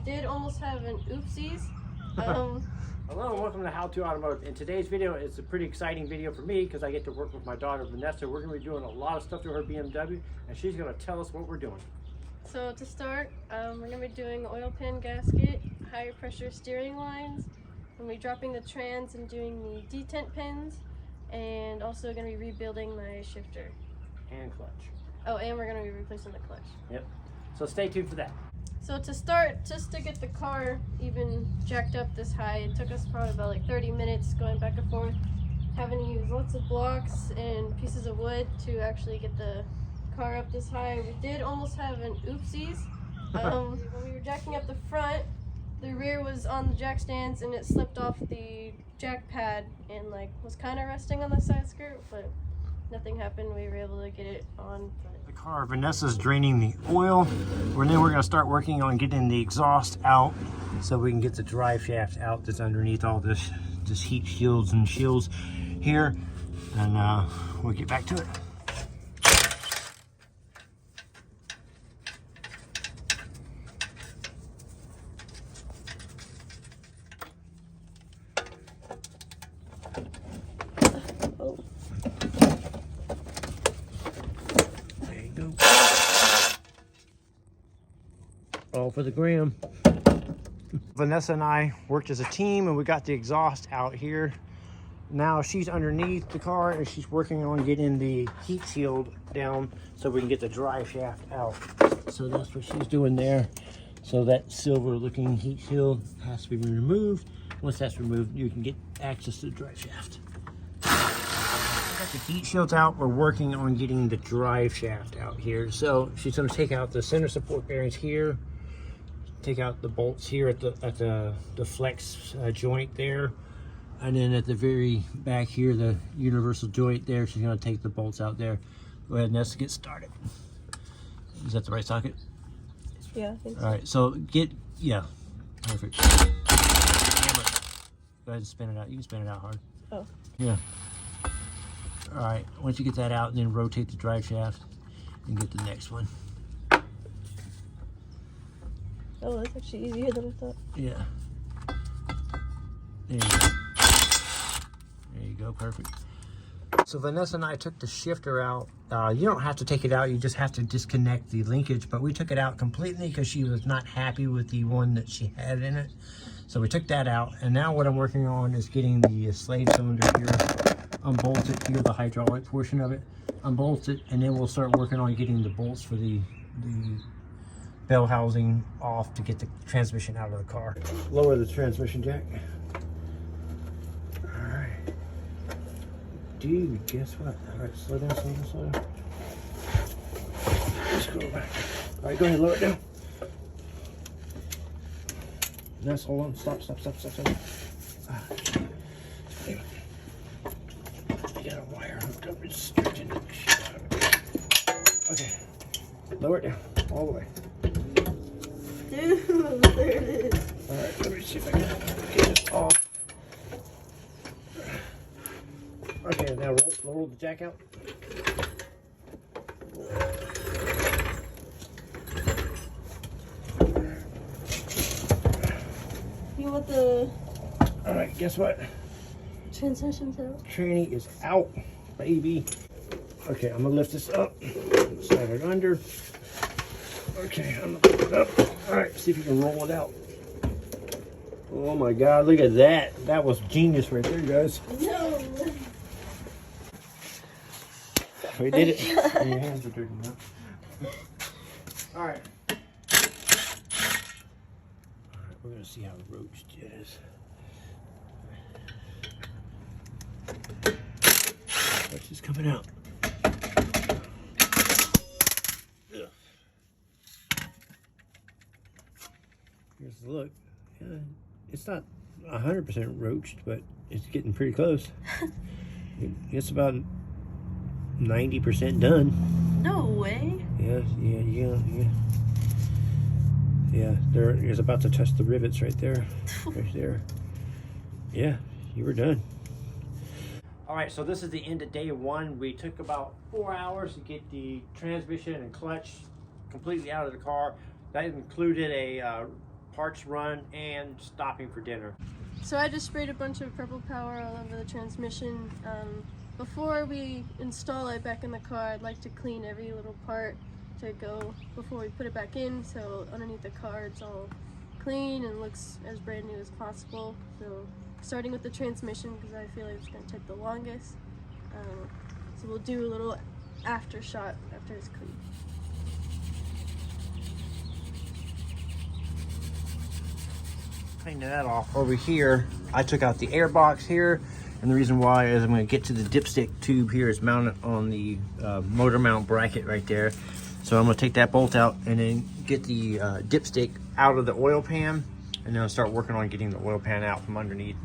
did almost have an oopsies. Hello and welcome to How to Automotive. In today's video, it's a pretty exciting video for me because I get to work with my daughter Vanessa. We're going to be doing a lot of stuff to her BMW and she's going to tell us what we're doing. So to start, we're going to be doing oil pan gasket, higher pressure steering lines. We're going to be dropping the trans and doing the detent pins, and also going to be rebuilding my shifter. And clutch. Oh, and we're going to be replacing the clutch. Yep. So stay tuned for that. So to start, just to get the car even jacked up this high, it took us probably about like 30 minutes going back and forth, having to use lots of blocks and pieces of wood to actually get the car up this high. We did almost have an oopsies. When we were jacking up the front, the rear was on the jack stands and it slipped off the jack pad and like was kind of resting on the side skirt, but nothing happened. We were able to get it on. The car, Vanessa's draining the oil, and then we're going to start working on getting the exhaust out so we can get the drive shaft out that's underneath all this heat shields and shields here, and we'll get back to it. All for the gram. Vanessa and I worked as a team and we got the exhaust out here. Now she's underneath the car and she's working on getting the heat shield down so we can get the drive shaft out. So that's what she's doing there. So that silver looking heat shield has to be removed. Once that's removed, you can get access to the drive shaft. Got the heat shields out. We're working on getting the drive shaft out here. So she's going to take out the center support bearings here, take out the bolts here at the flex joint there, and then at the very back here, the universal joint there, she's going to take the bolts out there. Go ahead and let's get started. Is that the right socket? Yeah, I think so. All right, so yeah, perfect. Hammer. Go ahead and spin it out. You can spin it out hard. Oh. Yeah. All right, once you get that out, then rotate the drive shaft and get the next one. Oh, that's actually easier than I thought. Yeah. There you go. There you go, perfect. So Vanessa and I took the shifter out. You don't have to take it out, you just have to disconnect the linkage, but we took it out completely because she was not happy with the one that she had in it. So we took that out, and now what I'm working on is getting the slave cylinder here unbolted here, the hydraulic portion of it, unbolt it, and then we'll start working on getting the bolts for the bell housing off to get the transmission out of the car. Lower the transmission jack. Alright. Dude, guess what? Alright, slow down, slow down, slow down. Just go back. Alright, go ahead, lower it down. Nice, hold on, stop. Anyway. You got a wire hooked up, it's stretching the shit out of it. Okay, lower it down, all the way. Dude, there it is. Alright, let me see if I can get this off. Okay, now roll the jack out. You want the Alright, guess what? transmission's out? Tranny is out, baby. Okay, I'm gonna lift this up, slide it under. Okay, I'm gonna lift it up. Alright, see if you can roll it out. Oh my god, look at that. That was genius right there, guys. No! We did it. And your hands are dirty now. Alright. Alright, we're gonna see how roached it is. Roach is coming out. Ugh. Here's the look. Yeah, it's not 100% roached, but it's getting pretty close. It's about 90% done. No way. Yeah. Yeah, there is about to touch the rivets right there. Right there. Yeah, you were done. All right, so this is the end of day one. We took about 4 hours to get the transmission and clutch completely out of the car. That included a parts run and stopping for dinner. So I just sprayed a bunch of purple power all over the transmission. Before we install it back in the car, I'd like to clean every little part to go before we put it back in, so underneath the car it's all clean and looks as brand new as possible. So starting with the transmission, because I feel like it's going to take the longest. So we'll do a little after shot after it's clean. Cleaning that off over here, I took out the air box here, and the reason why is I'm going to get to the dipstick tube here. It's mounted on the motor mount bracket right there. So I'm going to take that bolt out and then get the dipstick out of the oil pan, and then I'll start working on getting the oil pan out from underneath.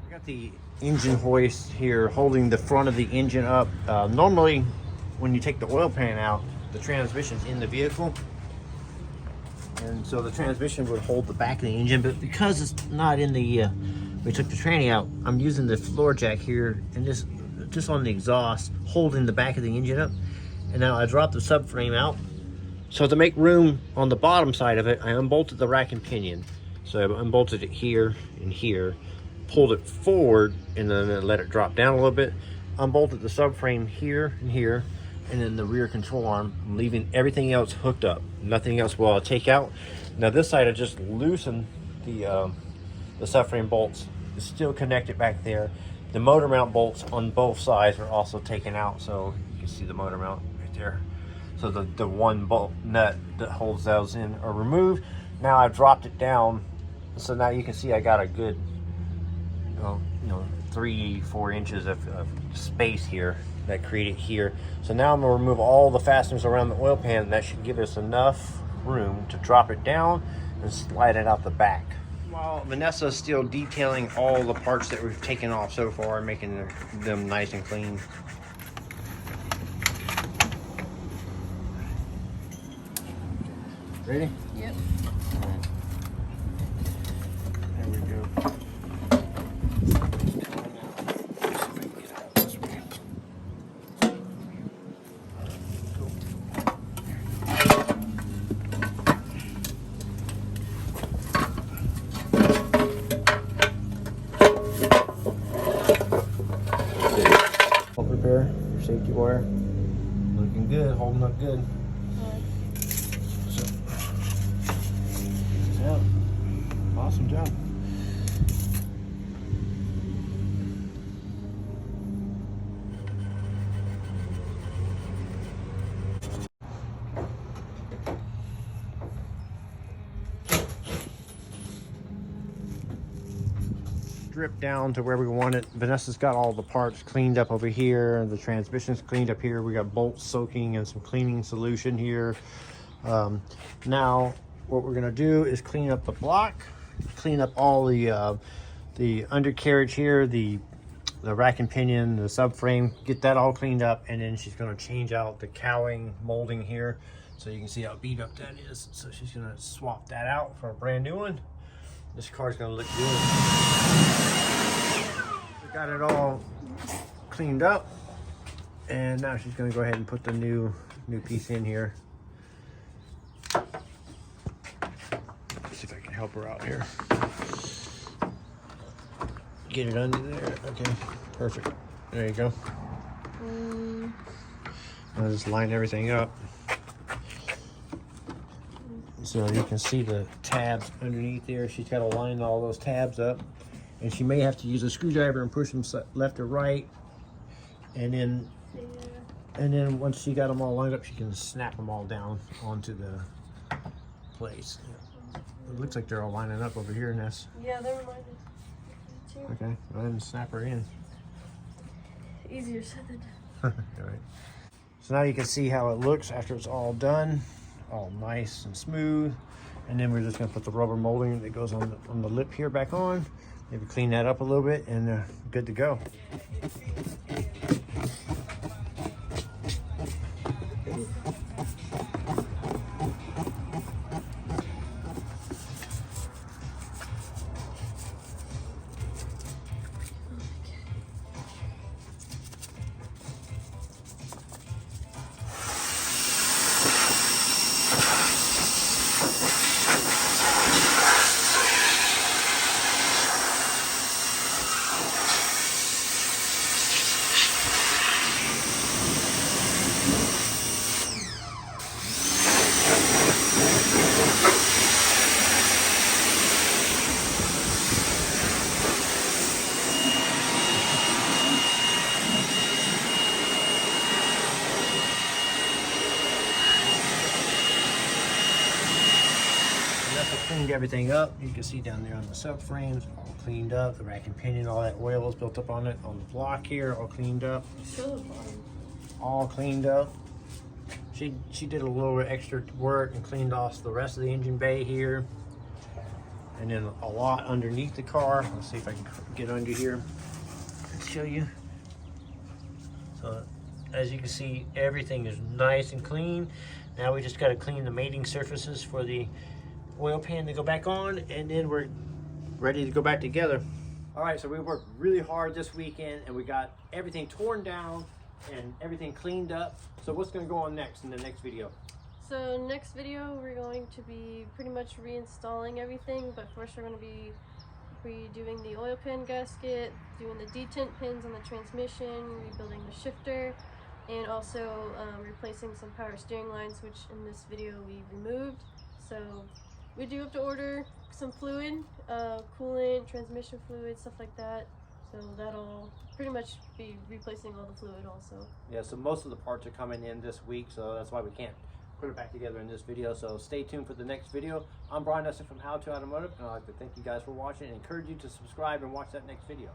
I got the engine hoist here holding the front of the engine up. Normally, when you take the oil pan out, the transmission's in the vehicle. And so the transmission would hold the back of the engine, but because it's not in the, we took the tranny out, I'm using the floor jack here and just on the exhaust, holding the back of the engine up. And now I dropped the subframe out. So to make room on the bottom side of it, I unbolted the rack and pinion. So I unbolted it here and here, pulled it forward, and then let it drop down a little bit. Unbolted the subframe here and here, and then the rear control arm, leaving everything else hooked up. Nothing else will I take out. Now this side I just loosened the subframe bolts. It's still connected back there. The motor mount bolts on both sides are also taken out, so you can see the motor mount right there. So the one bolt nut that holds those in are removed. Now I've dropped it down, so now you can see I got a good 3-4 inches of space here that created here. So now I'm going to remove all the fasteners around the oil pan, and that should give us enough room to drop it down and slide it out the back. While Vanessa is still detailing all the parts that we've taken off so far, making them nice and clean. Ready? Yep. All right. There we go. Repair your safety wire. Looking good, holding up good. So, yeah, awesome job. Stripped down to where we want it. Vanessa's got all the parts cleaned up over here. The transmission's cleaned up here. We got bolts soaking and some cleaning solution here. Now what we're gonna do is clean up the block, clean up all the undercarriage here, the rack and pinion, the subframe, get that all cleaned up, and then she's gonna change out the cowling molding here so you can see how beat up that is. So she's gonna swap that out for a brand new one. This car's gonna look good. We got it all cleaned up, and now she's gonna go ahead and put the new piece in here. Let's see if I can help her out here. Get it under there. Okay, perfect. There you go. I'll just line everything up. So you can see the tabs underneath there. She's got to line all those tabs up, and she may have to use a screwdriver and push them left or right, and then once she got them all lined up, she can snap them all down onto the place. It looks like they're all lining up over here, Ness. Yeah, they're lining too. Okay, go ahead and snap her in. Easier said than done. All right. So now you can see how it looks after it's all done, all nice and smooth. And then we're just gonna put the rubber molding that goes on the lip here back on. Maybe clean that up a little bit and good to go. Cleaned everything up. You can see down there on the subframes, all cleaned up. The rack and pinion, all that oil is built up on it. On the block here, all cleaned up. All cleaned up. She did a little extra work and cleaned off the rest of the engine bay here. And then a lot underneath the car. Let's see if I can get under here and show you. So as you can see, everything is nice and clean. Now we just got to clean the mating surfaces for the oil pan to go back on, and then we're ready to go back together. All right, so we worked really hard this weekend and we got everything torn down and everything cleaned up. So what's going to go on next in the next video? So next video we're going to be pretty much reinstalling everything, but first we're going to be redoing the oil pan gasket, doing the detent pins on the transmission, rebuilding the shifter, and also replacing some power steering lines, which in this video we removed. So we do have to order some fluid, coolant, transmission fluid, stuff like that. So that'll pretty much be replacing all the fluid also. Yeah, so most of the parts are coming in this week, so that's why we can't put it back together in this video. So stay tuned for the next video. I'm Brian Eslick from Automotive, and I'd like to thank you guys for watching and encourage you to subscribe and watch that next video.